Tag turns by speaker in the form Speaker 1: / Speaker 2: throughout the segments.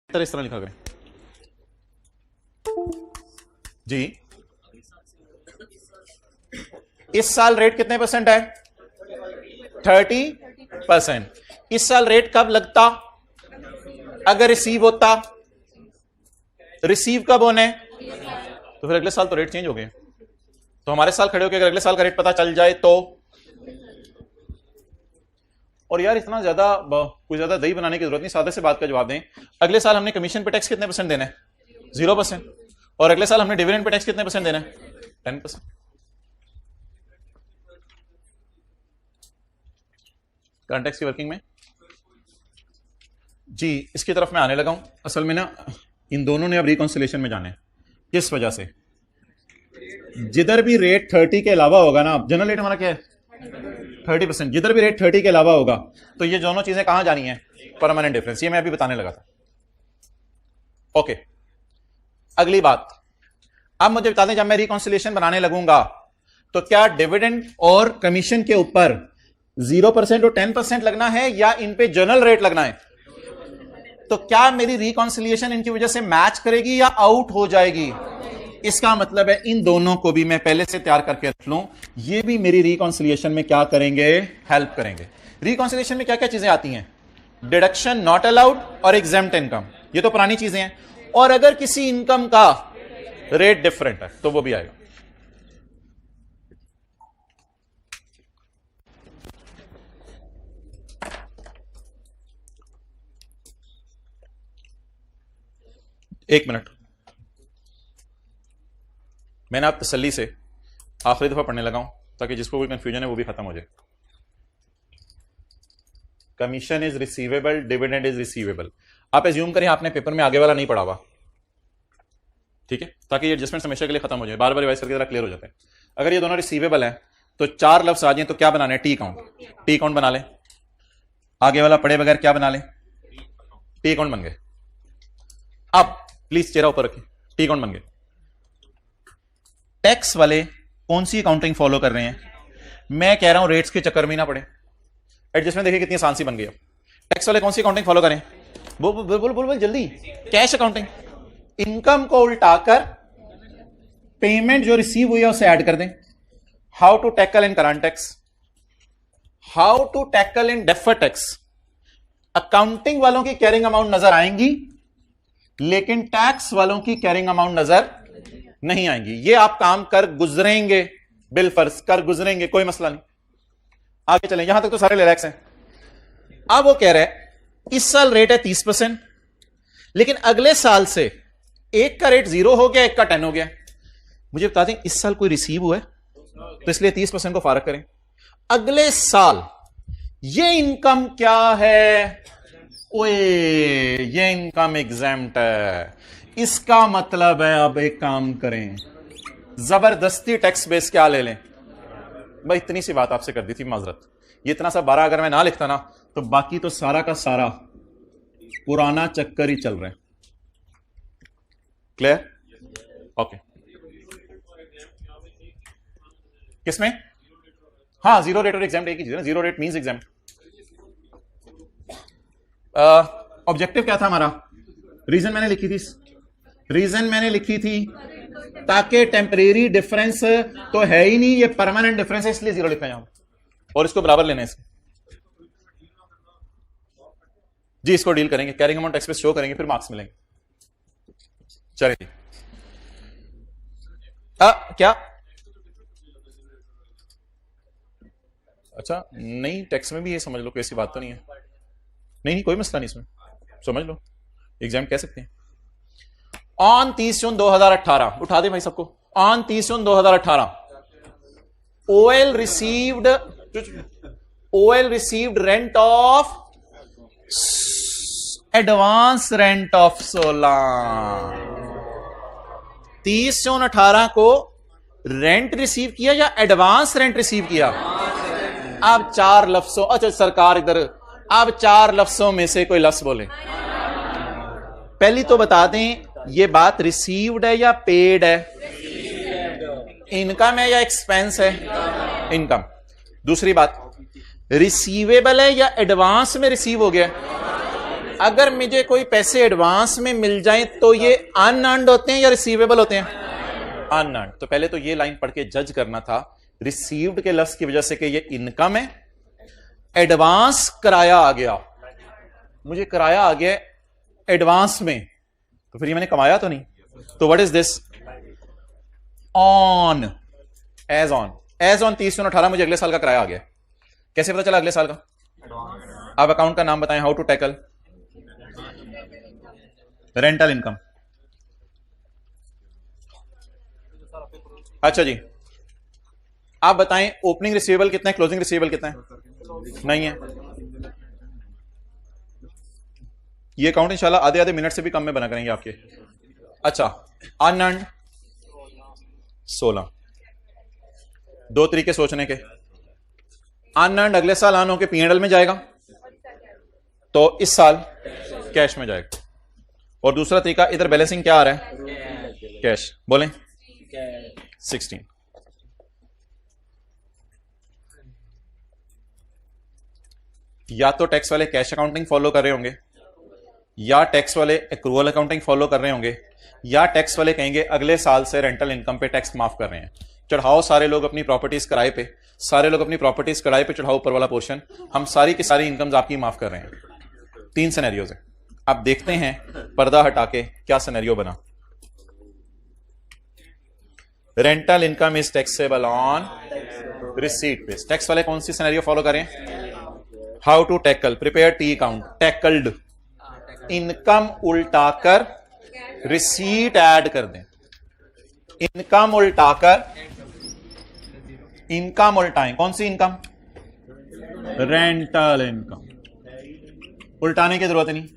Speaker 1: इस तरह लिखा करें जी। इस साल रेट कितने परसेंट है? 30%। इस साल रेट कब लगता अगर रिसीव होता? रिसीव कब होने? तो फिर अगले साल तो रेट चेंज हो गए, तो हमारे साल खड़े होकर अगर अगले साल का रेट पता चल जाए तो। और यार इतना ज्यादा कोई ज्यादा दही बनाने की जरूरत नहीं, सादे से बात का जवाब दें। अगले साल हमने कमीशन पे टैक्स कितने परसेंट देना है? 0%। और अगले साल हमने डिविडेंड पे टैक्स कितने परसेंट देना है? 10%। करंट टैक्स की वर्किंग में जी इसकी तरफ मैं आने लगा हूं। असल में ना इन दोनों ने अब रिकॉन्सिलेशन में जाना है। किस वजह से? जिधर भी रेट 30 के अलावा होगा ना, जनरल रेट हमारा क्या है? 30%। जिधर भी रेट 30 के अलावा होगा तो ये दोनों चीजें कहां जानी है? Permanent difference. ये मैं अभी बताने लगा था। ओके, अगली बात, अब मुझे बता दें जब मैं रिकॉन्सिलेशन बनाने लगूंगा तो क्या डिविडेंड और कमीशन के ऊपर 0% और 10% लगना है या इन पे जनरल रेट लगना है? तो क्या मेरी रिकॉन्सिलिएशन इनकी वजह से मैच करेगी या आउट हो जाएगी? इसका मतलब है इन दोनों को भी मैं पहले से तैयार करके रख लूं, ये भी मेरी रिकॉन्सिलिएशन में क्या करेंगे? हेल्प करेंगे। रिकॉन्सिलिएशन में क्या क्या चीजें आती हैं? डिडक्शन नॉट अलाउड और एग्जेम्प्ट इनकम, ये तो पुरानी चीजें हैं। और अगर किसी इनकम का रेट डिफरेंट है तो वो भी आएगा। एक मिनट, मैंने आप तसल्ली से आखिरी दफा पढ़ने लगा हूं ताकि जिसको कोई कंफ्यूजन है वो भी खत्म हो जाए। Commission is receivable, dividend is receivable. आप एज्यूम करें आपने पेपर में आगे वाला नहीं पढ़ा हुआ, ठीक है, ताकि ये एडजस्टमेंट हमेशा के लिए खत्म हो जाए, बार बार रिवाइज करके जरा क्लियर हो जाता है। अगर ये दोनों रिसीवेबल हैं तो चार लफ्ज आ जाए तो क्या बनाने? T count. टी काउंट बना ले। आगे वाला पढ़े बगैर क्या बना ले? टी काउंट बन गए। अब प्लीज चेहरा ऊपर रखें, टी काउंट बन गए। टैक्स वाले कौन सी अकाउंटिंग फॉलो कर रहे हैं? मैं कह रहा हूं रेट्स के चक्कर में ना पड़े। एडजस्टमेंट देखिए कितनी आसान सी बन गई। अब टैक्स वाले कौन सी अकाउंटिंग फॉलो करें? बोल बोल बोल बोल जल्दी। Cash accounting. इनकम को उल्टाकर पेमेंट जो रिसीव हुई है उसे ऐड कर दें। How to tackle in current tax, how to tackle in deferred tax. Accounting वालों की कैरिंग अमाउंट नजर आएंगी लेकिन टैक्स वालों की कैरिंग अमाउंट नजर नहीं आएंगी। ये आप काम कर गुजरेंगे, बिल फर्ज कर गुजरेंगे, कोई मसला नहीं। आगे चलें, यहां तक तो सारे रिलैक्स हैं। अब वो कह रहे हैं इस साल रेट है 30%, लेकिन अगले साल से एक का रेट 0 हो गया, एक का 10 हो गया। मुझे बता दें इस साल कोई रिसीव हुआ है तो इसलिए 30% को फारग करें। अगले साल ये इनकम क्या है? ओए ये इनकम एग्जेम्प्ट है। इसका मतलब है अब एक काम करें, जबरदस्ती टैक्स बेस क्या ले लें? भाई इतनी सी बात आपसे कर दी थी, माजरत। ये इतना सा 12 अगर मैं ना लिखता ना तो बाकी तो सारा का सारा पुराना चक्कर ही चल रहा है। क्लियर? ओके। किसमें? हाँ, जीरो रेट और एग्जाम्प्ट एक ही चीज है। Zero rate means exempt. Objective क्या था हमारा? रीजन मैंने लिखी थी, रीजन मैंने लिखी थी ताकि टेम्परेरी डिफरेंस तो है ही नहीं, ये परमानेंट डिफरेंस है, इसलिए 0 लिखा है यहां और इसको बराबर लेना है इसके। जी इसको डील करेंगे, कैरिंग अमाउंट टैक्स पे शो करेंगे, फिर मार्क्स मिलेंगे। चलिए क्या? अच्छा नहीं, टैक्स में भी ये समझ लो कि ऐसी बात तो नहीं है। नहीं कोई मसला नहीं, इसमें समझ लो, एग्जाम कह सकते हैं। ऑन 30 जून 2018, उठा दे भाई सबको। On 30 June 2018 OL received rent of advance rent of 16। 30 जून 18 को रेंट रिसीव किया या एडवांस रेंट रिसीव किया? अब चार लफ्जों, अच्छा सरकार इधर, अब चार लफ्जों में से कोई लफ्ज बोले। पहली तो बता दें ये बात रिसीव्ड है या पेड है? इनकम है या एक्सपेंस है? इनकम। दूसरी बात, रिसीवेबल है या एडवांस में रिसीव हो गया? अगर मुझे कोई पैसे एडवांस में मिल जाए तो ये अनअर्न्ड होते हैं या रिसीवेबल होते हैं? अनअर्न्ड। तो पहले तो ये लाइन पढ़ के जज करना था रिसीव्ड के लफ्ज की वजह से कि ये इनकम है, एडवांस कराया आ गया, मुझे कराया आ गया एडवांस में, तो फिर ये मैंने कमाया तो नहीं। तो what is this? On, as on. As on 30/18 मुझे अगले साल का किराया आ गया। कैसे पता चला अगले साल का? आप अकाउंट का नाम बताएं, how to tackle rental income. अच्छा जी, आप बताएं ओपनिंग रिसीवेबल कितना है, क्लोजिंग रिसीवेबल कितना है? नहीं है। ये अकाउंट इंशाल्लाह आधे आधे मिनट से भी कम में बना करेंगे आपके। अच्छा, अनअर्न्ड 16। दो तरीके सोचने के। अनअर्न्ड अगले साल ऑन होकर P&L में जाएगा, तो इस साल कैश में जाएगा। और दूसरा तरीका, इधर बैलेंसिंग क्या आ रहा है? कैश। बोलें 16। या तो टैक्स वाले कैश अकाउंटिंग फॉलो कर रहे होंगे, या टैक्स वाले एक्रूअल अकाउंटिंग फॉलो कर रहे होंगे, या टैक्स वाले कहेंगे अगले साल से रेंटल इनकम पे टैक्स माफ कर रहे हैं। चढ़ाओ सारे लोग अपनी प्रॉपर्टीज किराए पे, सारे लोग अपनी प्रॉपर्टीज किराए पे चढ़ाओ ऊपर वाला पोर्शन, हम सारी की सारी इनकम्स आपकी माफ कर रहे हैं। 3 सिनेरियोज है। आप देखते हैं पर्दा हटा के क्या सिनेरियो बना। Rental income is taxable on receipt base. Tax वाले कौन सी सिनेरियो फॉलो करें? How to tackle, prepare T account, tackled. Income उल्टाकर रिसीट ऐड कर दें। इनकम उल्टाकर, इनकम उल्टाएं। कौन सी इनकम? Rental income. उल्टाने की जरूरत नहीं,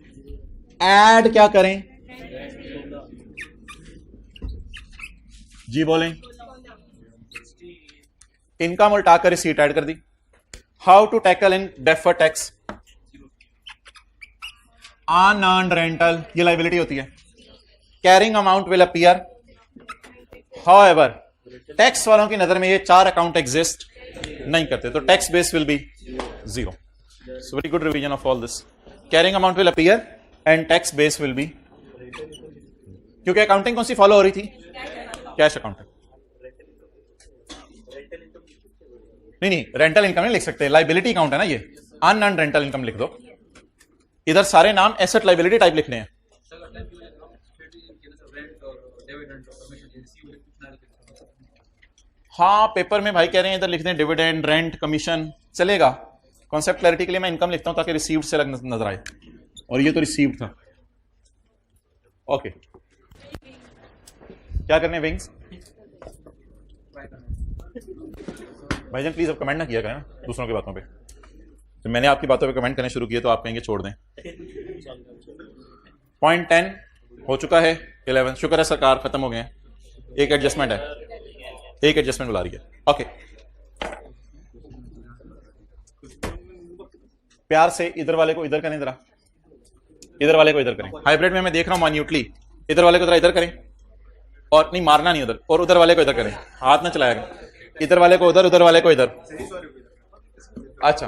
Speaker 1: ऐड क्या करें? जी बोलें। इनकम उल्टाकर रिसीट ऐड कर दी। How to tackle in defer tax? Unearned rental, ये लायबिलिटी होती है। Carrying amount will appear, however tax वालों की नजर में ये 4 अकाउंट एग्जिस्ट नहीं करते, तो tax base will be 0। So very good revision of all this. Carrying amount will appear and tax base will be, क्योंकि अकाउंटिंग कौन सी फॉलो हो रही थी? Cash accounting. नहीं, रेंटल इनकम नहीं लिख सकते, लाइबिलिटी अकाउंट है ना ये। अनअर्न्ड रेंटल इनकम लिख दो। इधर सारे नाम एसेट लाइबिलिटी टाइप लिखने हैं। हाँ, पेपर में भाई कह रहे हैं इधर लिख दें डिविडेंड, रेंट, कमीशन, चलेगा। कॉन्सेप्ट क्लैरिटी के लिए मैं इनकम लिखता हूं ताकि रिसीव्ड से नजर आए, और ये तो रिसीव्ड था। ओके, क्या करने हैं विंग्स? भाईजान प्लीज अब कमेंट ना किया करें ना दूसरों की बातों पे। तो मैंने आपकी बातों पे कमेंट करने शुरू किए तो आप कहेंगे छोड़ दें। पॉइंट 10 हो चुका है, 11 शुक्र है सरकार खत्म हो गए हैं। एक एडजस्टमेंट है, एक एडजस्टमेंट बुला रही है। ओके, प्यार से इधर वाले को इधर करें, जरा इधर वाले को इधर करें। हाइब्रिड में मैं देख रहा हूं मान्यूटली, इधर वाले को जरा इधर करें, और नहीं मारना नहीं उधर, और उधर वाले को इधर करें, हाथ ना चलाया करें। इधर वाले को उधर, उधर वाले को इधर। अच्छा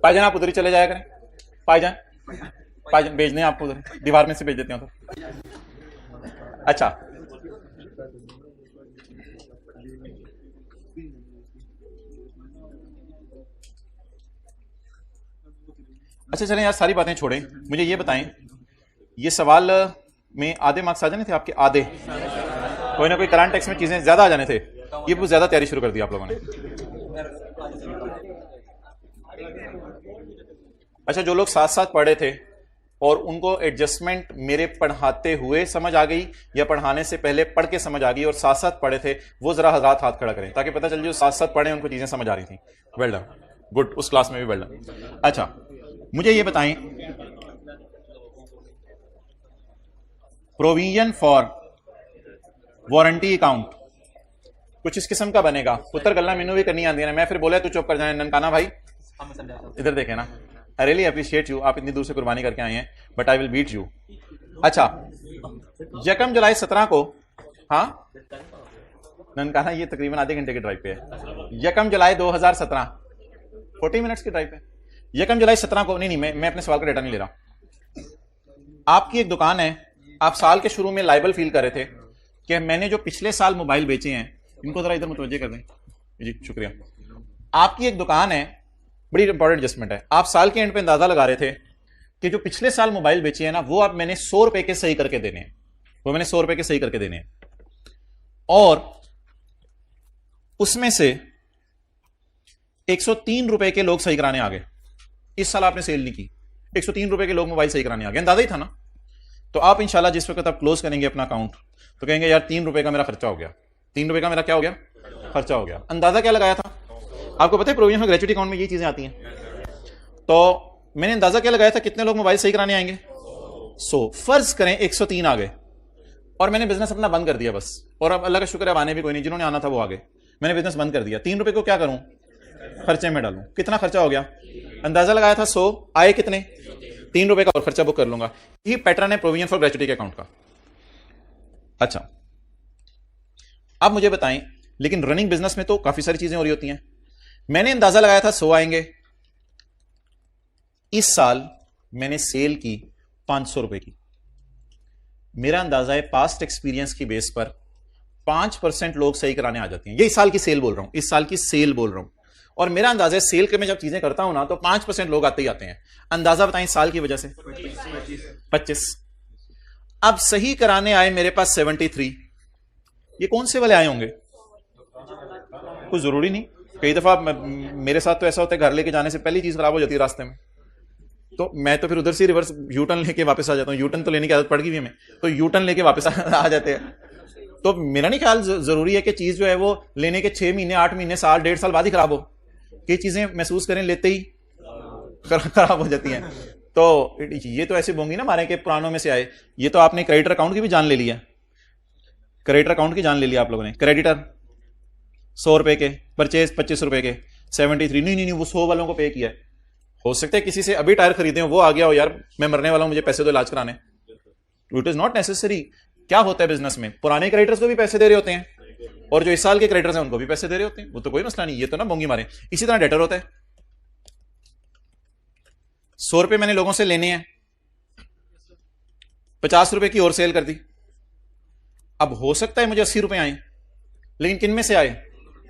Speaker 1: भाईजान आप उधर ही चले जाया करें। भाईजान, भाईजान भेज दें आपको उधर, दीवार में से भेज देते हो तो। अच्छा, अच्छा चलें यार सारी बातें छोड़ें, मुझे ये बताएं, ये सवाल में आधे मार्क्स आ जाने थे आपके? आधे, कोई ना कोई करंट टैक्स में चीजें ज्यादा आ जाने थे, ये बहुत ज्यादा तैयारी शुरू कर दी आप लोगों ने। अच्छा, जो लोग साथ साथ पढ़े थे और उनको एडजस्टमेंट मेरे पढ़ाते हुए समझ आ गई या पढ़ाने से पहले पढ़ के समझ आ गई और साथ साथ पढ़े थे, वो जरा हजरात हाथ खड़ा करें ताकि पता चल जाए साथ साथ पढ़े उनको चीजें समझ आ रही थी। वेल डन, गुड, उस क्लास में भी वेल डन। अच्छा मुझे ये बताएं, प्रोविजन फॉर वारंटी अकाउंट कुछ इस किस्म का बनेगा। पुत्र गल्ला मेनू भी करनी आती है ना, मैं फिर बोला तू चुप कर जाए ननकाना भाई, इधर देखे ना। आई रियली अप्रिशिएट यू, आप इतनी दूर से कुर्बानी करके आए हैं, but I will beat you. अच्छा, यकम जुलाई 17 को, हाँ ननकाना ये तकरीबन आधे घंटे के ड्राइव पे है। यकम जुलाई 2017, 40 मिनट्स की ड्राइव पे। यकम जुलाई 17 को, नहीं मैं अपने सवाल का डेटा नहीं ले रहा। आपकी एक दुकान है, आप साल के शुरू में लाइबल फील कर रहे थे कि मैंने जो पिछले साल मोबाइल बेचे हैं, इनको जरा इधर मुतवज्जे कर दें जी, शुक्रिया। आपकी एक दुकान है, बड़ी इंपॉर्टेंट एडजस्टमेंट है, आप साल के एंड पे अंदाजा लगा रहे थे कि जो पिछले साल मोबाइल बेचे हैं ना, वो अब मैंने 100 रुपए के सही करके देने हैं, वो मैंने 100 रुपए के सही करके देने हैं, और उसमें से 103 रुपए के लोग सही कराने आ गए। इस साल आपने सेल नहीं की, 103 रुपए के लोग मोबाइल सही कराने आ गए, अंदाजा ही था ना। तो आप इंशाल्लाह जिस वक्त आप क्लोज करेंगे अपना अकाउंट तो कहेंगे यार 3 रुपए का मेरा खर्चा हो गया, 3 रुपए का मेरा क्या हो गया, खर्चा हो गया। अंदाजा क्या लगाया था आपको पता है? प्रोविजन ऑफ ग्रेच्युटी अकाउंट में ये चीजें आती हैं। तो मैंने अंदाजा क्या लगाया था, कितने लोग मोबाइल सही कराने आएंगे? 100। फर्ज करें 103 आ गए और मैंने बिजनेस अपना बंद कर दिया बस, और अब अल्लाह का शुक्र है अब आने भी कोई नहीं, जिन्होंने आना था वो आ गए, मैंने बिजनेस बंद कर दिया। 3 रुपए को क्या करूं, खर्चे में डालूं। कितना खर्चा हो गया? अंदाजा लगाया था 100, आए कितने? 3 रुपए का और खर्चा बुक कर लूंगा। यही पैटर्न है प्रोविजन फॉर ग्रेच्युटी के अकाउंट का। अच्छा, अब मुझे बताएं, लेकिन रनिंग बिजनेस में तो काफी सारी चीजें हो रही होती हैं। मैंने अंदाजा लगाया था 100 आएंगे, इस साल मैंने सेल की 500 रुपए की। मेरा अंदाजा है पास्ट एक्सपीरियंस की बेस पर 5% लोग सही कराने आ जाते हैं। ये इस साल की सेल बोल रहा हूं, इस साल की सेल बोल रहा हूं, और मेरा अंदाजा है सेल के में जब चीजें करता हूं ना तो 5% लोग आते ही आते हैं। अंदाजा बताएं साल की वजह से 25। अब सही कराने आए मेरे पास 73। ये कौन से वाले आए होंगे? कुछ जरूरी नहीं, कई दफा मेरे साथ तो ऐसा होता है घर लेके जाने से पहली चीज खराब हो जाती है रास्ते में, तो मैं तो फिर उधर से रिवर्स यूटर्न लेके वापस आ जाता हूँ। यूटर्न तो लेने की आदत पड़ गई है हमें, तो यूटर्न लेके वापस आ जाते हैं। तो मेरा नहीं ख्याल जरूरी है कि चीज जो है वो लेने के 6 महीने 8 महीने साल 1.5 साल बाद ही खराब हो। कई चीजें महसूस करें लेते ही खराब हो जाती हैं। तो ये तो ऐसे बोंगी ना मारे के पुरानों में से आए। ये तो आपने क्रेडिटर अकाउंट की भी जान ले लिया, क्रेडिटर अकाउंट की जान ले लिया आप लोगों ने। क्रेडिटर 100 रुपए के, परचेज 25 रुपए के, 73। नहीं, वो 100 वालों को पे किया है। हो सकता है किसी से अभी टायर खरीदे हो, वो आ गया हो यार मैं मरने वाला हूं, मुझे पैसे दो इलाज कराने। It is not necessary. क्या होता है बिजनेस में, पुराने क्रेडिटर्स को भी पैसे दे रहे होते हैं और जो इस साल के क्रेडिटर्स हैं उनको भी पैसे दे रहे होते हैं, वो तो कोई मसला नहीं। ये तो ना बोंगी मारे। इसी तरह डेटर होता है। 100 रुपए मैंने लोगों से लेने हैं, 50 रुपए की और सेल कर दी। अब हो सकता है मुझे 80 रुपए आए, लेकिन किन में से आए?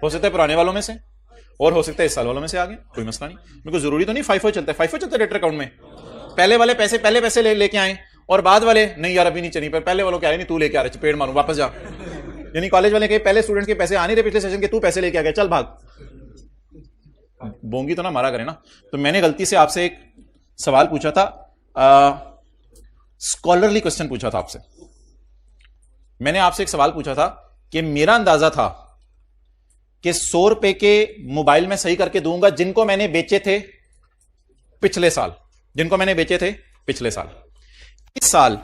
Speaker 1: हो सकता है पुराने वालों में से, और हो सकता है इस साल वालों में से आ गए, कोई मसला नहीं। मेरे को जरूरी तो नहीं फाइफो चलता है, फाइफो चलता है डेटर अकाउंट में। पहले वाले पैसे पहले पैसे लेके आए और बाद वाले नहीं यार अभी नहीं चली, पर पहले वालों क्या है नहीं तू लेके आ रहे, पेड़ मारूं वापस जा। यानी कॉलेज वाले के पहले स्टूडेंट के पैसे आ नहीं रहे पिछले सेशन के, तू पैसे लेके आ गया, चल भाग। बोंगी तो ना मारा करे ना। तो मैंने गलती से आपसे एक सवाल पूछा था, स्कॉलरली क्वेश्चन पूछा था आपसे। मैंने आपसे एक सवाल पूछा था कि मेरा अंदाजा था कि 100 रुपए के मोबाइल में सही करके दूंगा जिनको मैंने बेचे थे पिछले साल, जिनको मैंने बेचे थे पिछले साल। इस साल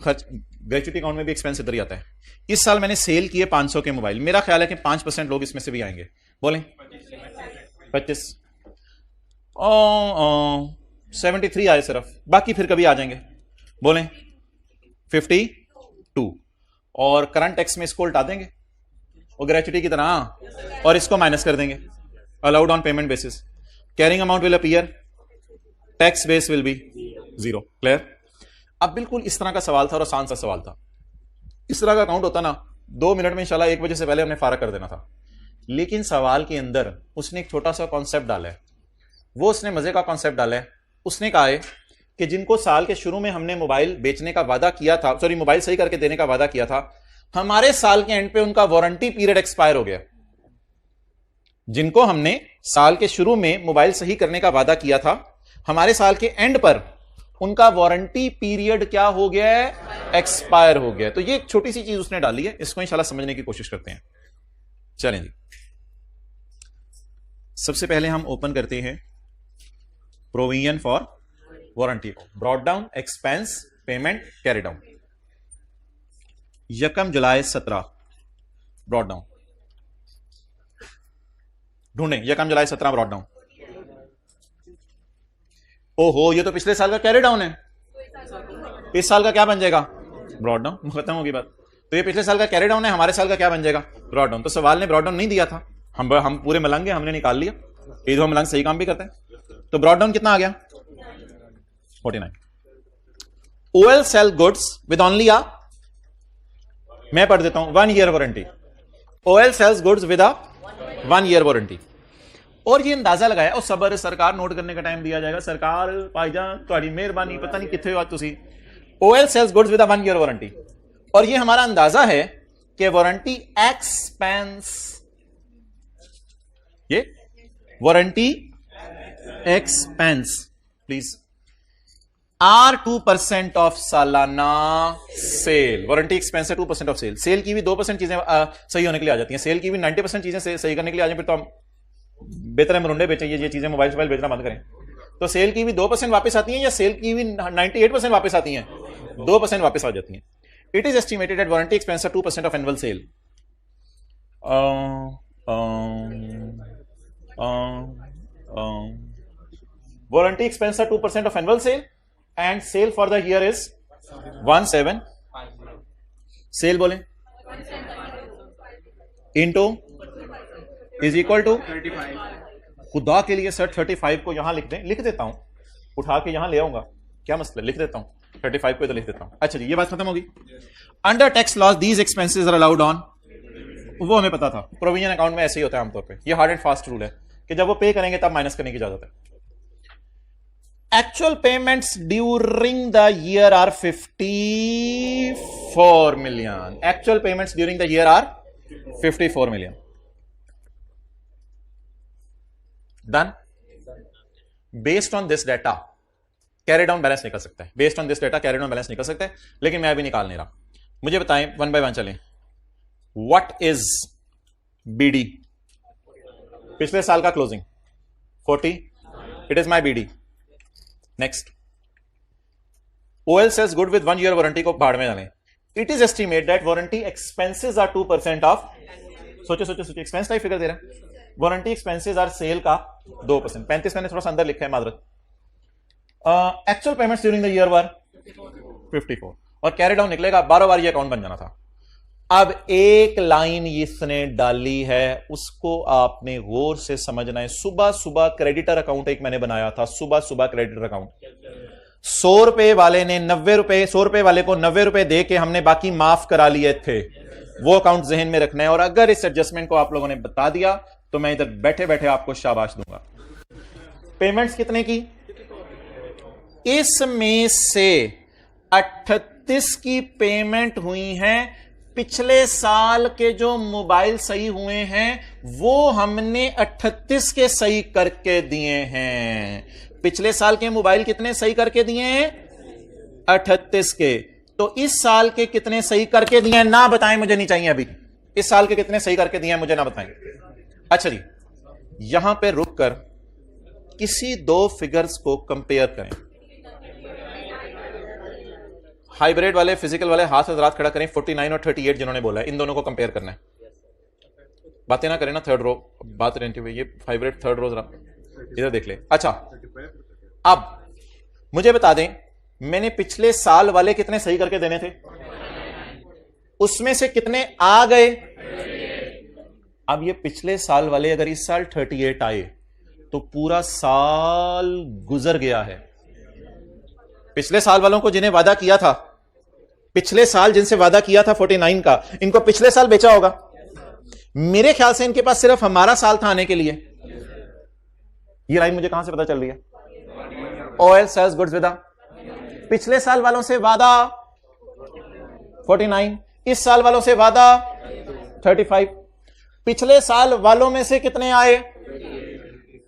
Speaker 1: खर्च ग्रेच्युटी अकाउंट में भी एक्सपेंस इधर ही आता है। इस साल मैंने सेल किए 500 के मोबाइल। मेरा ख्याल है कि 5% लोग इसमें से भी आएंगे। बोलें 25। 73 आए सिर्फ, बाकी फिर कभी आ जाएंगे। बोलें 52। और करंट टैक्स में इसको उल्टा देंगे और ग्रेच्युटी की तरह, और इसको माइनस कर देंगे। Allowed on payment basis, carrying amount will appear, tax base will be 0। Clear? अब बिल्कुल इस तरह का सवाल था और आसान सा सवाल था। इस तरह का अकाउंट होता ना 2 मिनट में इंशाल्लाह 1 बजे से पहले हमने फारा कर देना था। लेकिन सवाल के अंदर उसने एक छोटा सा कॉन्सेप्ट डाला है। वो उसने मजे का कॉन्सेप्ट डाला है। उसने कहा है कि जिनको साल के शुरू में हमने मोबाइल बेचने का वादा किया था, सॉरी मोबाइल सही करके देने का वादा किया था, हमारे साल के एंड पे उनका वारंटी पीरियड एक्सपायर हो गया। जिनको हमने साल के शुरू में मोबाइल सही करने का वादा किया था, हमारे साल के एंड पर उनका वारंटी पीरियड क्या हो गया है? एक्सपायर हो गया। तो ये एक छोटी सी चीज उसने डाली है, इसको इंशाल्लाह समझने की कोशिश करते हैं। चलें जी, सबसे पहले हम ओपन करते हैं प्रोविजन फॉर वारंटी को। Brought down expense payment carry down. 1 जुलाई 17 ब्रॉट डाउन ढूंढें। 1 जुलाई 17 ब्रॉट डाउन। ओहो, ये तो पिछले साल का कैरी डाउन है। इस साल का क्या बन जाएगा? Brought down. खत्म होगी बात। तो ये पिछले साल का कैरी डाउन है, हमारे साल का क्या बन जाएगा? Brought down. तो सवाल ने ब्रॉट डाउन नहीं दिया था, हम पूरे मलंगे हमने निकाल लिया। ये जो मलंग सही काम भी करता है। तो ब्रॉट डाउन कितना आ गया? 49. OL sell goods with only a, मैं पढ़ देता हूं, 1 year warranty. OL sells goods with a 1 year warranty. और ये अंदाजा लगाया, और सबर सरकार, नोट करने का टाइम दिया जाएगा. सरकार भाईजान तुहाडी मेहरबानी, पता नहीं कितने हो तुसी. OL sells goods with a 1 year warranty. और ये हमारा अंदाजा है कि वारंटी एक्सपेंस, ये warranty expense please are 2% of सालाना सेल. वारंटी एक्सपेंस है 2% ऑफ सेल. सेल की भी 2% चीजें सही होने के लिए आ जाती हैं. सेल की भी 90% चीजें सही करने के लिए आ जाए, फिर तो हम बेहतर है मरुंडे बेचें, ये चीजें मोबाइल बेचना बंद करें. तो सेल की भी 2% वापस आती हैं, या सेल की भी 98% वापस आती हैं? 2% वापस आ जाती हैं. It is estimated at warranty expense 2% of annual sale. Warranty expense 2% of annual sale and sale for the year is 17. Sale बोले into is equal to 35. खुदा के लिए सर 35 को यहां लिख दें, लिख देता हूं, उठा के यहां ले आऊंगा, क्या मसला, लिख देता हूं 35 को, तो लिख देता हूं. अच्छा जी, ये बात खत्म होगी. Under tax laws these expenses are allowed on, वो हमें पता था, प्रोविजन अकाउंट में ऐसे ही होता है आमतौर पे. ये हार्ड एंड फास्ट रूल है कि जब वो पे करेंगे तब माइनस करने की इजाजत है. Actual payments during the year are 54 million. Actual payments during the year are 54 million. Done. Based on this data, carry down balance निकल सकता है. Based on this data, carry down balance निकल सकता है, लेकिन मैं अभी निकाल नहीं रहा. मुझे बताएं, 1 by 1 चलें. What is BD? पिछले साल का closing 40. It is my BD. Next, OL sells good with 1 year warranty को भाड़ में डालें. It is estimate that warranty expenses are 2% of, सोचो एक्सपेंस का ही फिगर दे रहा है. वारंटी एक्सपेंसेस आर सेल का 2%. 35 मैंने थोड़ा सा अंदर लिखा है, मादरत. Actual payments during the year were 54, और कैरी डाउन निकलेगा. 12 बार ये अकाउंट बन जाना था. अब एक लाइन इसने डाली है, उसको आपने गौर से समझना है. सुबह क्रेडिटर अकाउंट एक मैंने बनाया था, सुबह क्रेडिटर अकाउंट. 100 रुपए वाले ने 90 रुपए, 100 रुपए वाले को 90 रुपए दे के हमने बाकी माफ करा लिए थे. वो अकाउंट जहन में रखना है. और अगर इस एडजस्टमेंट को आप लोगों ने बता दिया तो मैं इधर बैठे बैठे आपको शाबाश दूंगा. पेमेंट्स कितने की? इसमें से 38 की पेमेंट हुई है. पिछले साल के जो मोबाइल सही हुए हैं वो हमने 38 के सही करके दिए हैं. पिछले साल के मोबाइल कितने सही करके दिए हैं? 38 के. तो इस साल के कितने सही करके दिए हैं ना बताएं, मुझे नहीं चाहिए अभी. इस साल के कितने सही करके दिए हैं मुझे ना बताएं. अच्छा जी, यहां पे रुक कर किसी दो फिगर्स को कंपेयर करें. हाइब्रिड वाले, फिजिकल वाले हाथ हजरात खड़ा करें. 49 और 38 जिन्होंने बोला है, इन दोनों को कंपेयर करना है. बातें ना करें ना थर्ड रो, बात रहती हुई. ये हाइब्रिड थर्ड रो जरा इधर देख ले. अच्छा, अब मुझे बता दें, मैंने पिछले साल वाले कितने सही करके देने थे? उसमें से कितने आ गए? अब ये पिछले साल वाले अगर इस साल 38 आए तो पूरा साल गुजर गया है. पिछले साल वालों को जिन्हें वादा किया था, पिछले साल जिनसे वादा किया था 49 का, इनको पिछले साल बेचा होगा. मेरे ख्याल से इनके पास सिर्फ हमारा साल था आने के लिए. ये लाइन मुझे कहां से पता चल रही है? OL sells goods with a, पिछले साल वालों से वादा 49, इस साल वालों से वादा 35. पिछले साल वालों में से कितने आए?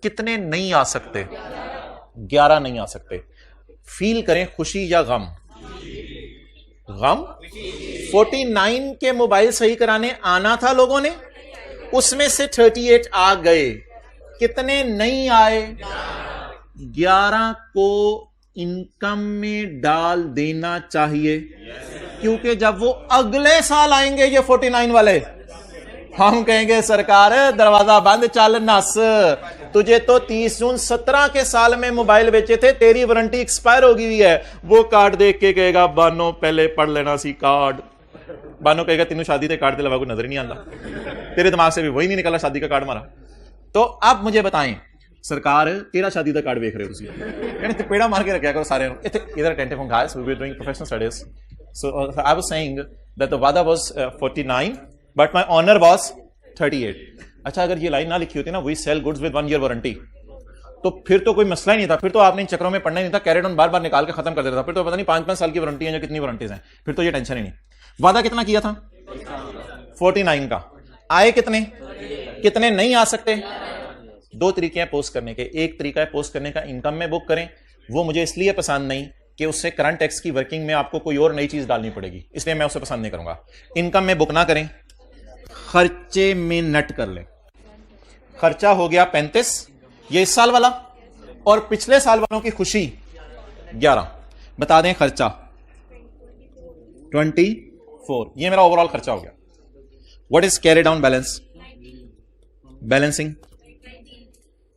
Speaker 1: कितने नहीं आ सकते? 11 नहीं आ सकते. फील करें खुशी या गम? गम. 49 के मोबाइल सही कराने आना था लोगों ने, उसमें से 38 आ गए. कितने नहीं आए? 11 को इनकम में डाल देना चाहिए, क्योंकि जब वो अगले साल आएंगे ये 49 वाले, हम कहेंगे सरकार दरवाजा बंद, चल नस. तुझे तो 30 जून 17 के साल में मोबाइल बेचे थे, तेरी वारंटी एक्सपायर हो गई है. वो कार्ड देख के कहेगा बानो पहले पढ़ लेना सी कार्ड. बानो कहेगा तीनों शादी से कार्ड दिलवा को नजर नहीं आता. तेरे दिमाग से भी वही नहीं निकला शादी का कार्ड मारा. तो अब मुझे बताएं, सरकार तेरा शादी का कार्ड वेख रहे हो तुसी यानी पेड़ा मार के रखा करो सारे इधर अटेंटिव हों guys we were doing professional studies so I was saying that the वादा was 49 but my honour was 38। अच्छा अगर ये लाइन ना लिखी होती ना we sell goods with 1 year warranty तो फिर तो कोई मसला ही नहीं था, फिर तो आपने इन चक्रों में पढ़ना ही नहीं था, कैरेट ऑन बार बार निकाल के खत्म कर देता था, फिर तो पता नहीं 5-5 साल की वारंटी है या कितनी वारंटीज हैं, फिर तो ये टेंशन ही नहीं। वादा कितना किया था 49 का, आए कितने कितने नहीं आ सकते। दो तरीके हैं पोस्ट करने के, एक तरीका है पोस्ट करने का इनकम में बुक करें, वो मुझे इसलिए पसंद नहीं कि उससे करंट टैक्स की वर्किंग में आपको कोई और नई चीज डालनी पड़ेगी, इसलिए मैं उसे पसंद नहीं करूंगा। इनकम में बुक ना करें, खर्चे में नट कर लें। खर्चा हो गया 35 ये इस साल वाला, और पिछले साल वालों की खुशी 11। बता दें खर्चा 24, ये मेरा ओवरऑल खर्चा हो गया। What is carry down balance, balancing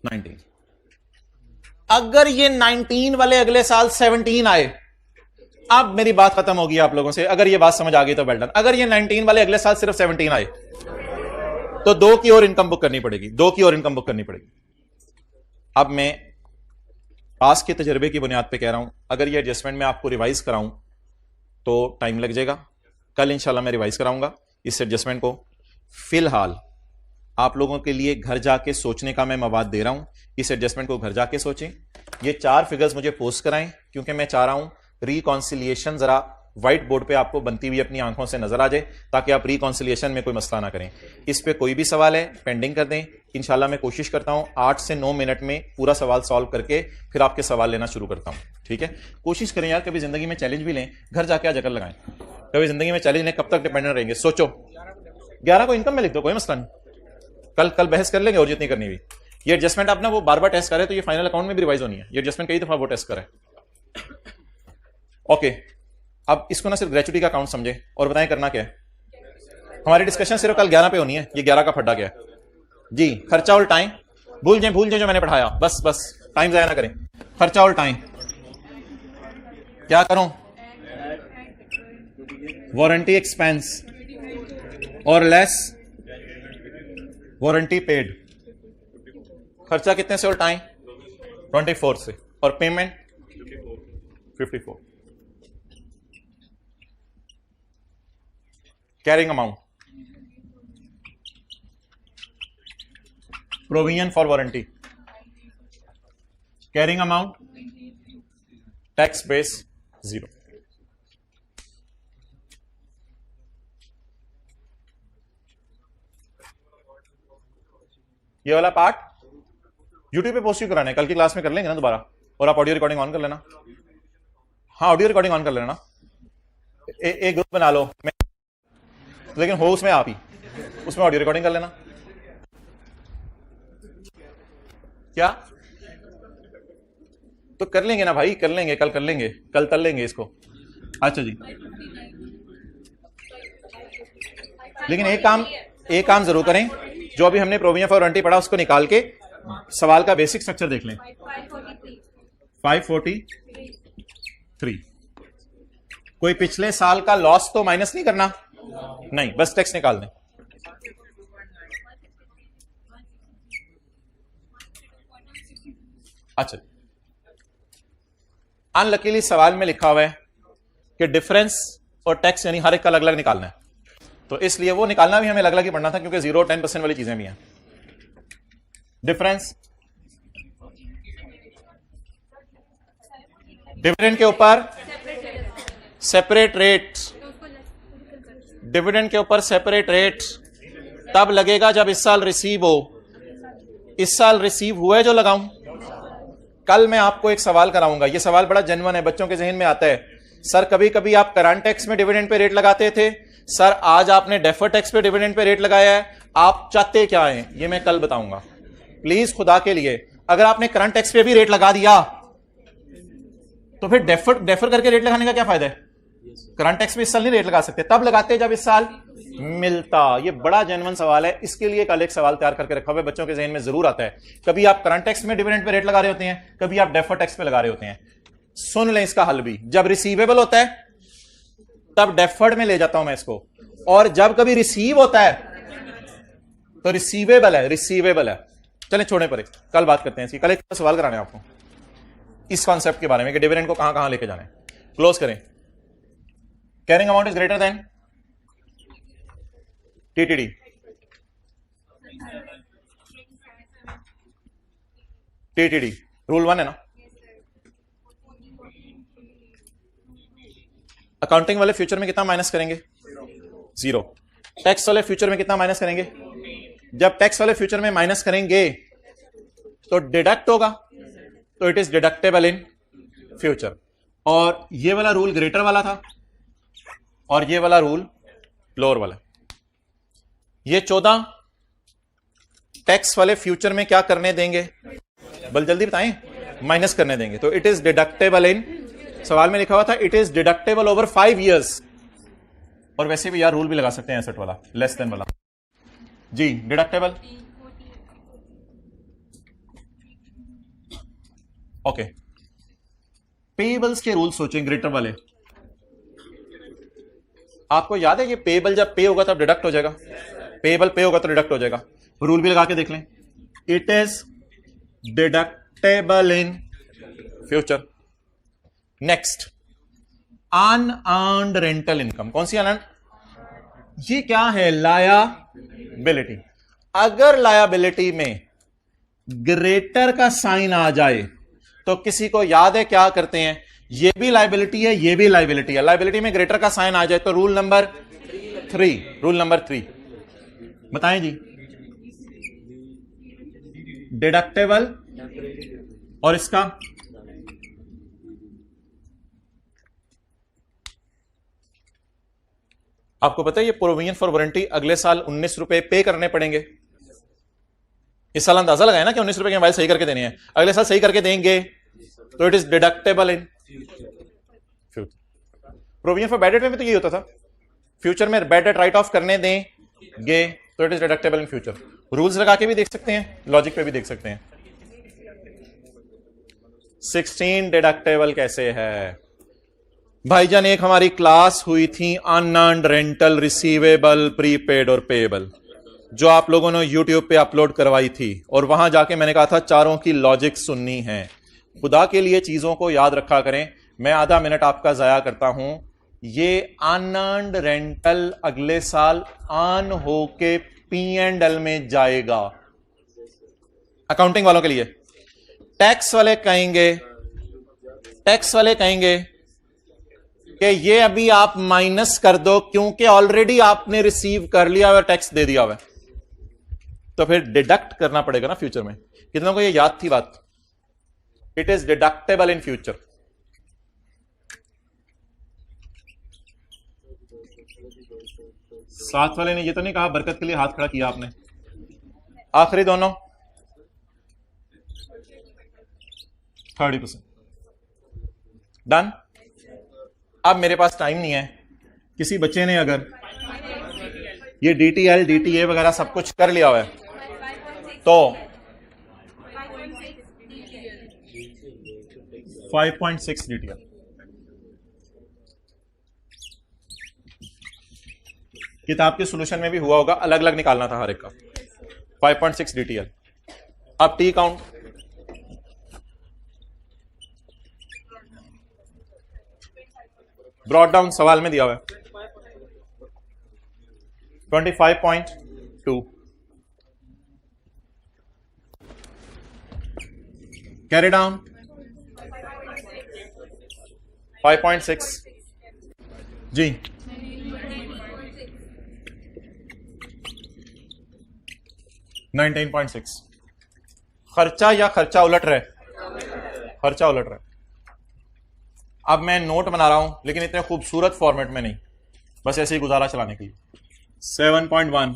Speaker 1: 19। अगर ये 19 वाले अगले साल 17 आए, अब मेरी बात खत्म होगी आप लोगों से, अगर ये बात समझ आ गई तो वेल डन। अगर ये 19 वाले अगले साल सिर्फ 17 आए तो 2 की और इनकम बुक करनी पड़ेगी, 2 की और इनकम बुक करनी पड़ेगी। अब मैं पास के तजर्बे की बुनियाद पे कह रहा हूं, अगर ये एडजस्टमेंट मैं आपको रिवाइज कराऊं तो टाइम लग जाएगा। कल इंशाल्लाह मैं रिवाइज कराऊंगा इस एडजस्टमेंट को। फिलहाल आप लोगों के लिए घर जाके सोचने का मैं मवाद दे रहा हूं, इस एडजस्टमेंट को घर जाके सोचें। ये 4 फिगर्स मुझे पोस्ट कराएं, क्योंकि मैं चाह रहा हूं रिकॉन्सिलिएशन जरा व्हाइट बोर्ड पे आपको बनती हुई अपनी आंखों से नजर आ जाए, ताकि आप रिकॉन्सिलिएशन में कोई मसला ना करें। इस पे कोई भी सवाल है पेंडिंग कर दें, इंशाल्लाह मैं कोशिश करता हूं 8 से 9 मिनट में पूरा सवाल सॉल्व करके फिर आपके सवाल लेना शुरू करता हूं। ठीक है, कोशिश करें यार, कभी जिंदगी में चैलेंज भी लें, घर जाके चक्कर लगाएं। कभी जिंदगी में चैलेंज लें, कब तक डिपेंडेंट रहेंगे, सोचो। 11 को इनकम में लिख दो, कोई मसला नहीं, कल बहस कर लेंगे और जितनी करनी हुई। ये एडजस्टमेंट आप ना वो बार बार टेस्ट करें तो ये फाइनल अकाउंट में भी रिवाइज होनी है। ये एडजस्टमेंट कई दफा वो टेस्ट करें। ओके, अब इसको ना सिर्फ ग्रेचुटी का अकाउंट समझे और बताएं करना क्या है। हमारी डिस्कशन सिर्फ कल 11 पे होनी है, ये 11 का फड्डा क्या है जी। खर्चा उल्टाएं, भूल जाए जो मैंने पढ़ाया, बस टाइम जाया ना करें। खर्चा उल्टाएं, क्या करूं, वारंटी एक्सपेंस और लेस वारंटी पेड। खर्चा कितने से उल्टाएं, 24 से, और payment 54। Carrying amount, provision for warranty, carrying amount, tax base 0। ये वाला पार्ट यूट्यूब पे पोस्ट कराना है, कल की क्लास में कर लेंगे ना दोबारा, और आप ऑडियो रिकॉर्डिंग ऑन कर लेना। हाँ, ऑडियो रिकॉर्डिंग ऑन कर लेना। एक ग्रुप बना लो, लेकिन हो उसमें आप ही, उसमें ऑडियो रिकॉर्डिंग कर लेना। क्या तो कर लेंगे ना भाई, कर लेंगे, कल कर लेंगे, कल तल लेंगे इसको। अच्छा जी, लेकिन एक काम जरूर करें, जो अभी हमने प्रोविजन फॉर वारंटी पढ़ा उसको निकाल के सवाल का बेसिक स्ट्रक्चर देख लें। 543, कोई पिछले साल का लॉस तो माइनस नहीं करना, नहीं, बस टैक्स निकाल दें। अच्छा, अनलकीली सवाल में लिखा हुआ है कि डिफरेंस और टैक्स यानी हर एक का अलग अलग निकालना है, तो इसलिए वो निकालना भी हमें अलग अलग ही पढ़ना था, क्योंकि 0 और 10% वाली चीजें भी हैं। डिफरेंस डिविडेंड के ऊपर सेपरेट रेट, डिविडेंड के ऊपर सेपरेट रेट तब लगेगा जब इस साल रिसीव हो। इस साल रिसीव हुआ है जो लगाऊं। कल मैं आपको एक सवाल कराऊंगा, ये सवाल बड़ा जेन्युइन है, बच्चों के जहन में आता है। सर कभी कभी आप करंट टैक्स में डिविडेंड पे रेट लगाते थे, सर आज आपने डेफर्ड टैक्स पे डिविडेंड पे रेट लगाया है, आप चाहते क्या है, ये मैं कल बताऊंगा। प्लीज खुदा के लिए, अगर आपने करंट टैक्स पे भी रेट लगा दिया तो फिर डेफर करके रेट लगाने का क्या फायदा है। करंट टैक्स में इस साल नहीं रेट लगा सकते, तब लगाते जब इस साल मिलता। ये बड़ा जेन्युइन सवाल है, इसके लिए कल एक सवाल तैयार करके रखा हुआ है, बच्चों के जहन में जरूर आता है। कभी आप करंट टैक्स में डिविडेंड पे रेट लगा रहे होते हैं, कभी आप डेफर्ड टैक्स पे लगा रहे होते हैं। सुन लें इसका हल भी, जब रिसीवेबल होता है तब डेफर्ड में ले जाता हूं मैं इसको, और जब कभी रिसीव होता है तो रिसीवेबल है चलें छोड़े परे, कल बात करते हैं इसकी। कल एक सवाल कराने हैं आपको इस कॉन्सेप्ट के बारे में कि डिविडेंड को कहां कहां लेके जाना है। क्लोज करें। Carrying amount is greater than TTD. TTD rule 1 है ना। अकाउंटिंग वाले फ्यूचर में कितना माइनस करेंगे? 0। टैक्स वाले फ्यूचर में कितना माइनस करेंगे? जब टैक्स वाले फ्यूचर में माइनस करेंगे तो डिडक्ट होगा, तो it is deductible in future. और ये वाला रूल ग्रेटर वाला था और ये वाला रूल लोअर वाला। ये 14 टैक्स वाले फ्यूचर में क्या करने देंगे? बल जल्दी बताएं। माइनस करने देंगे, तो इट इज डिडक्टेबल इन, सवाल में लिखा हुआ था it is deductible over 5 years। और वैसे भी यार रूल भी लगा सकते हैं एसेट वाला, लेस देन वाला जी। Deductible okay. पेबल्स के रूल सोचें ग्रेटर वाले। आपको याद है ये पेबल जब पे होगा तब डिडक्ट हो जाएगा, पेबल पे होगा तो डिडक्ट हो जाएगा। रूल भी लगा के देख लें, it is deductible in future. Next, unearned rental income. कौन सी अनअर्न्ड? ये क्या है? लायबिलिटी। अगर लायबिलिटी में ग्रेटर का साइन आ जाए तो किसी को याद है क्या करते हैं? ये भी लायबिलिटी है, ये भी लायबिलिटी है। लायबिलिटी में ग्रेटर का साइन आ जाए तो रूल नंबर 3, रूल नंबर 3 बताएं जी। डिडक्टेबल और इसका आपको पता है ये प्रोविजन फॉर वारंटी अगले साल 19 रुपए पे करने पड़ेंगे। इस साल अंदाजा लगाया ना कि 19 रुपए के मोबाइल सही करके देने हैं, अगले साल सही करके देंगे तो it is deductible in future. Provision for bad debt में भी तो यही होता था, फ्यूचर में बैड डेट राइट ऑफ करने देंगे तो it is deductible in future. Rules लगा के भी देख सकते हैं, लॉजिक पे भी देख सकते हैं। 16 डिडक्टेबल कैसे है भाईजान? एक हमारी क्लास हुई थी अनअर्न्ड रेंटल, रिसीवेबल, प्रीपेड और पेएबल, जो आप लोगों ने YouTube पे अपलोड करवाई थी, और वहां जाके मैंने कहा था चारों की लॉजिक सुननी है। खुदा के लिए चीजों को याद रखा करें। मैं आधा मिनट आपका जाया करता हूं। ये अनअर्न्ड रेंटल अगले साल ऑन होके P&L में जाएगा अकाउंटिंग वालों के लिए। टैक्स वाले कहेंगे कि ये अभी आप माइनस कर दो क्योंकि ऑलरेडी आपने रिसीव कर लिया और टैक्स दे दिया हुआ है, तो फिर डिडक्ट करना पड़ेगा ना फ्यूचर में। कितनों को ये याद थी बात? It is deductible in future. साथ वाले ने ये तो नहीं कहा बरकत के लिए हाथ खड़ा किया आपने? आखिरी दोनों 30% डन। अब मेरे पास टाइम नहीं है, किसी बच्चे ने अगर ये DTL DTA वगैरह सब कुछ कर लिया हुआ है तो 5.6 DTL। किताब के सॉल्यूशन में भी हुआ होगा, अलग अलग निकालना था हर एक का। 5.6 DTL। अब टी काउंट ब्रॉड डाउन सवाल में दिया हुआ है 25.2। कैरी डाउन 5.6 जी। $19.6। खर्चा या खर्चा उलट रहे? खर्चा उलट रहे। अब मैं नोट बना रहा हूं लेकिन इतने खूबसूरत फॉर्मेट में नहीं, बस ऐसे ही गुजारा चलाने के लिए। 7.1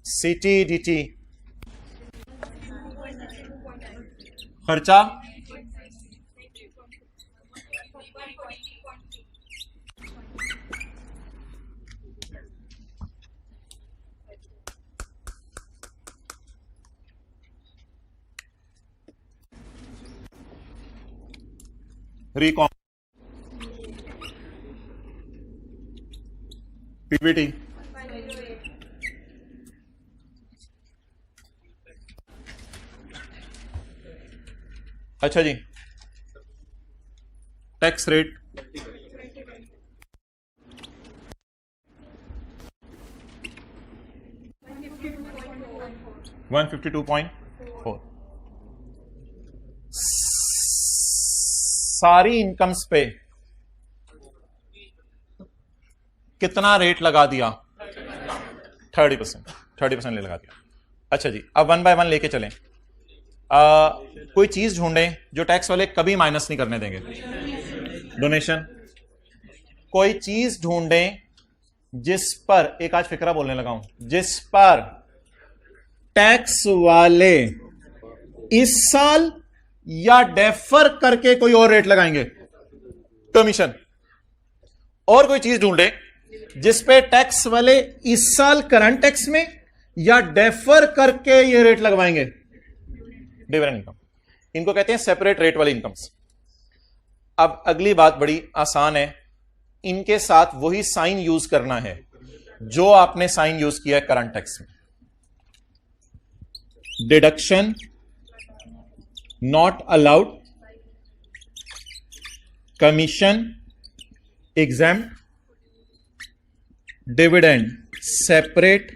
Speaker 1: CTDT खर्चा रिकॉम पीबीटी अच्छा जी, टैक्स रेट 152.4। सारी इनकम्स पे कितना रेट लगा दिया? 30% लगा दिया। अच्छा जी, अब वन बाय वन लेके चलें। कोई चीज ढूंढें जो टैक्स वाले कभी माइनस नहीं करने देंगे। डोनेशन। कोई चीज ढूंढें जिस पर, एक आज फिक्रा बोलने लगा हूं, जिस पर टैक्स वाले इस साल या डेफर करके कोई और रेट लगाएंगे, कमीशन। और कोई चीज ढूंढे जिस पे टैक्स वाले इस साल करंट टैक्स में या डेफर करके ये रेट लगवाएंगे, डिविडेंड इनकम। इनको कहते हैं सेपरेट रेट वाली इनकम्स। अब अगली बात बड़ी आसान है, इनके साथ वही साइन यूज करना है जो आपने साइन यूज किया है करंट टैक्स में। Deduction not allowed, commission exempt, dividend separate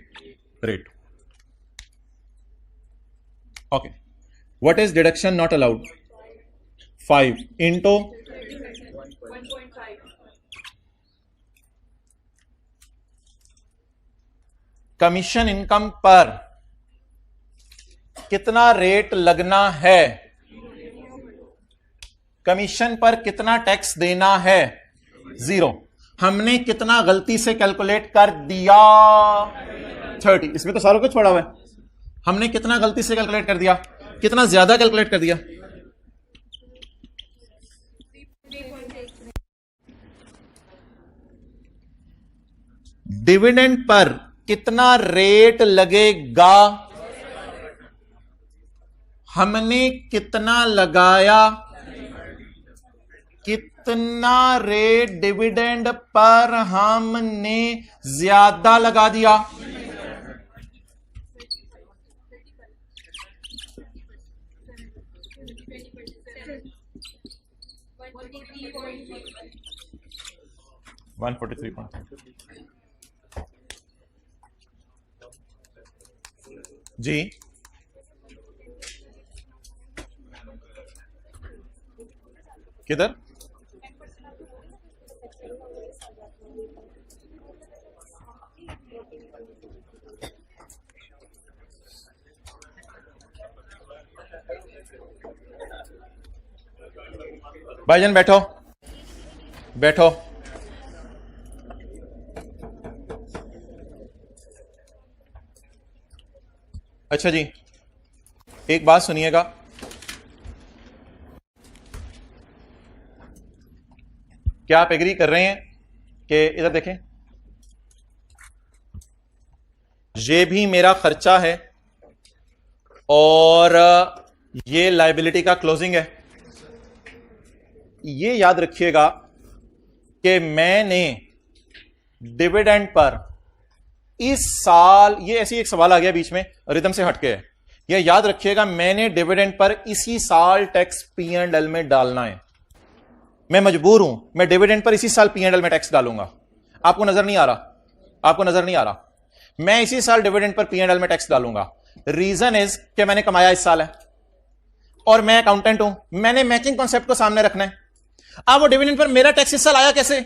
Speaker 1: rate. Okay, what is deduction not allowed? 5 into commission income पर कितना रेट लगना है, कमीशन पर कितना टैक्स देना है, 0। हमने कितना गलती से कैलकुलेट कर दिया? 30। इसमें तो सारों को छोड़ा हुआ है। हमने कितना गलती से कैलकुलेट कर दिया, कितना ज्यादा कैलकुलेट कर दिया? डिविडेंड पर कितना रेट लगेगा, हमने कितना लगाया, कितना रेट डिविडेंड पर हमने ज्यादा लगा दिया? जी, किधर? भाईजान बैठो बैठो। अच्छा जी, एक बात सुनिएगा, क्या आप एग्री कर रहे हैं कि इधर देखें, ये भी मेरा खर्चा है और ये लायबिलिटी का क्लोजिंग है। ये याद रखिएगा कि मैंने डिविडेंड पर इस साल, ये ऐसी एक सवाल आ गया बीच में, रिदम से हटके है, ये याद रखिएगा, मैंने डिविडेंड पर इसी साल टैक्स P&L में डालना है। मैं मजबूर हूं, मैं डिविडेंड पर इसी साल P&L में टैक्स डालूंगा। आपको नजर नहीं आ रहा, आपको नजर नहीं आ रहा, मैं इसी साल डिविडेंड पर P&L में टैक्स डालूंगा। रीजन इज कि मैंने कमाया इस साल है और मैं अकाउंटेंट हूं, मैंने मैचिंग कॉन्सेप्ट को सामने रखना है। अब वो डिविडेंड पर मेरा टैक्स इस साल आया कैसे?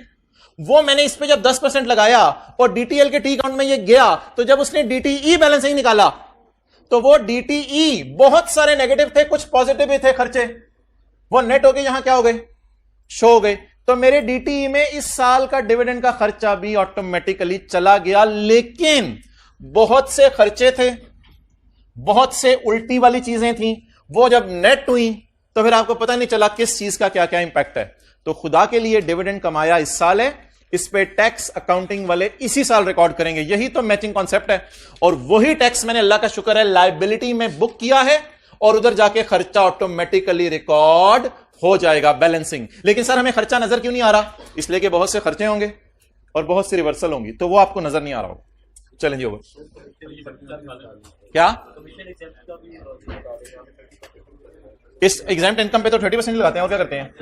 Speaker 1: वो मैंने इस पे जब 10% लगाया और डीटीएल के टी अकाउंट में ये गया, तो जब उसने डीटीई बैलेंस ही निकाला तो वो डीटीई बहुत सारे नेगेटिव थे, कुछ पॉजिटिव भी थे खर्चे, वो नेट हो गए, यहां क्या हो गए, शो हो गए। तो मेरे डीटीई में इस साल का डिविडेंड का खर्चा भी ऑटोमेटिकली चला गया। लेकिन बहुत से खर्चे थे, बहुत से उल्टी वाली चीजें थी, वो जब नेट हुई तो फिर आपको पता नहीं चला किस चीज का क्या क्या इंपैक्ट है। तो खुदा के लिए डिविडेंड कमाया इस साल है, इस पे टैक्स अकाउंटिंग वाले इसी साल रिकॉर्ड करेंगे। यही तो मैचिंग कॉन्सेप्ट है। और वही टैक्स मैंने, अल्लाह का शुक्र है, लायबिलिटी में बुक किया है और उधर जाके खर्चा ऑटोमेटिकली रिकॉर्ड हो जाएगा, बैलेंसिंग। लेकिन सर हमें खर्चा नजर क्यों नहीं आ रहा? इसलिए कि बहुत से खर्चे होंगे और बहुत सी रिवर्सल होंगी, तो वो आपको नजर नहीं आ रहा होगा। चलें जी, ओवर। क्या इस एग्जाम इनकम पे तो 30% लगाते हैं, और क्या करते हैं?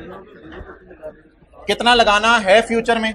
Speaker 1: कितना लगाना है फ्यूचर में?